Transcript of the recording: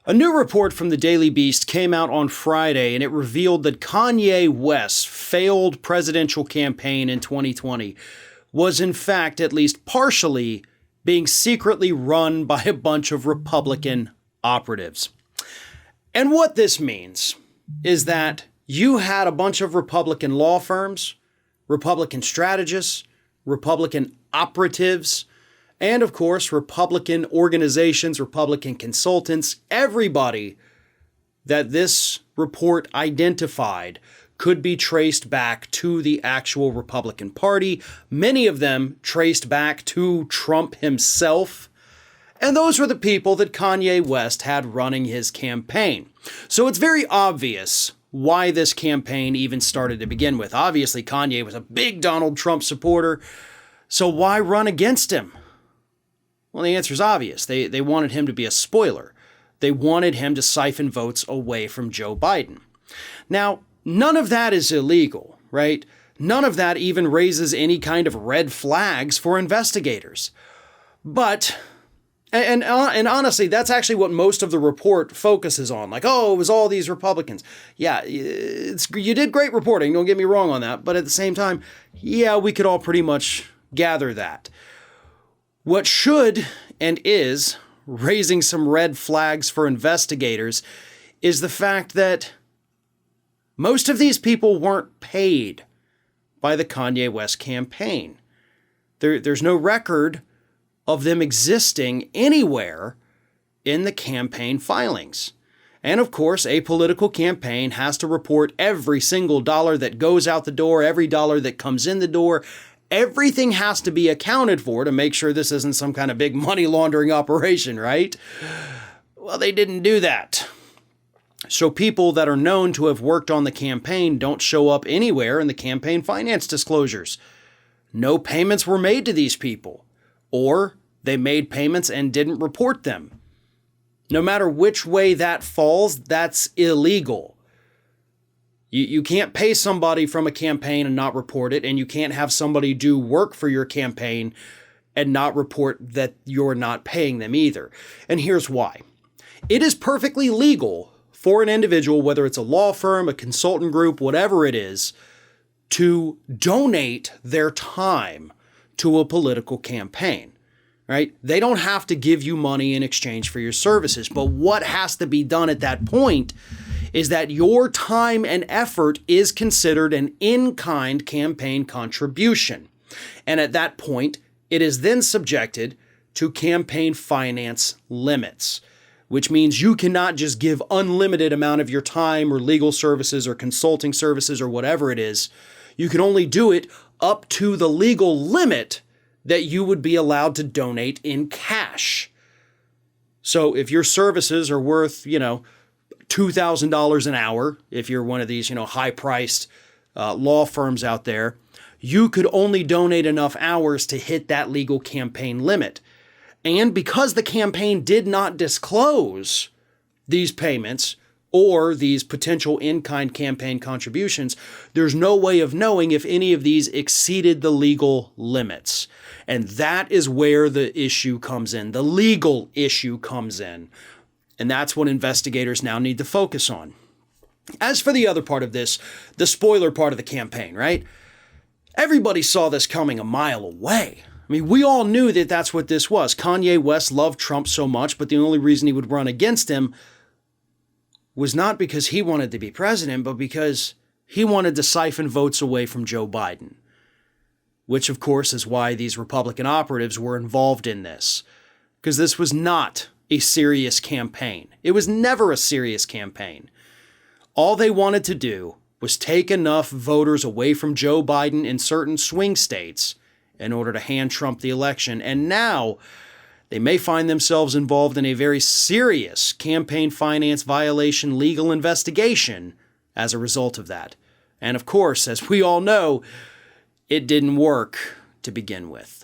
A new report from the Daily Beast came out on Friday, and it revealed that Kanye West's failed presidential campaign in 2020 was in fact at least partially being secretly run by a bunch of Republican operatives. And what this means is that you had a bunch of Republican law firms, Republican strategists, Republican operatives, and of course, Republican organizations, Republican consultants, everybody that this report identified could be traced back to the actual Republican Party. Many of them traced back to Trump himself. And those were the people that Kanye West had running his campaign. So it's very obvious why this campaign even started to begin with. Obviously, Kanye was a big Donald Trump supporter. So why run against him? Well, the answer is obvious. They wanted him to be a spoiler. They wanted him to siphon votes away from Joe Biden. Now, none of that is illegal, right? None of that even raises any kind of red flags for investigators. But, and honestly, that's actually what most of the report focuses on. Like, oh, it was all these Republicans. Yeah, you did great reporting, don't get me wrong on that. But at the same time, yeah, we could all pretty much gather that. What should and is raising some red flags for investigators is the fact that most of these people weren't paid by the Kanye West campaign. There's no record of them existing anywhere in the campaign filings. And of course, a political campaign has to report every single dollar that goes out the door, every dollar that comes in the door. Everything has to be accounted for to make sure this isn't some kind of big money laundering operation, right? Well, they didn't do that. So people that are known to have worked on the campaign don't show up anywhere in the campaign finance disclosures. No payments were made to these people, or they made payments and didn't report them. No matter which way that falls, that's illegal. You can't pay somebody from a campaign and not report it, and you can't have somebody do work for your campaign and not report that you're not paying them either. And here's why. It is perfectly legal for an individual, whether it's a law firm, a consultant group, whatever it is, to donate their time to a political campaign, right? They don't have to give you money in exchange for your services, but what has to be done at that point is that your time and effort is considered an in-kind campaign contribution. And at that point, it is then subjected to campaign finance limits, which means you cannot just give unlimited amount of your time or legal services or consulting services or whatever it is. You can only do it up to the legal limit that you would be allowed to donate in cash. So if your services are worth, $2,000 an hour, if you're one of these, high-priced law firms out there, you could only donate enough hours to hit that legal campaign limit. And because the campaign did not disclose these payments or these potential in-kind campaign contributions, there's no way of knowing if any of these exceeded the legal limits. And that is where the issue comes in. The legal issue comes in. And that's what investigators now need to focus on. As for the other part of this, the spoiler part of the campaign, right? Everybody saw this coming a mile away. I mean, we all knew that that's what this was. Kanye West loved Trump so much, but the only reason he would run against him was not because he wanted to be president, but because he wanted to siphon votes away from Joe Biden. Which, of course, is why these Republican operatives were involved in this. Because this was not a serious campaign. It was never a serious campaign. All they wanted to do was take enough voters away from Joe Biden in certain swing states in order to hand Trump the election. And now they may find themselves involved in a very serious campaign finance violation legal investigation as a result of that. And of course, as we all know, it didn't work to begin with.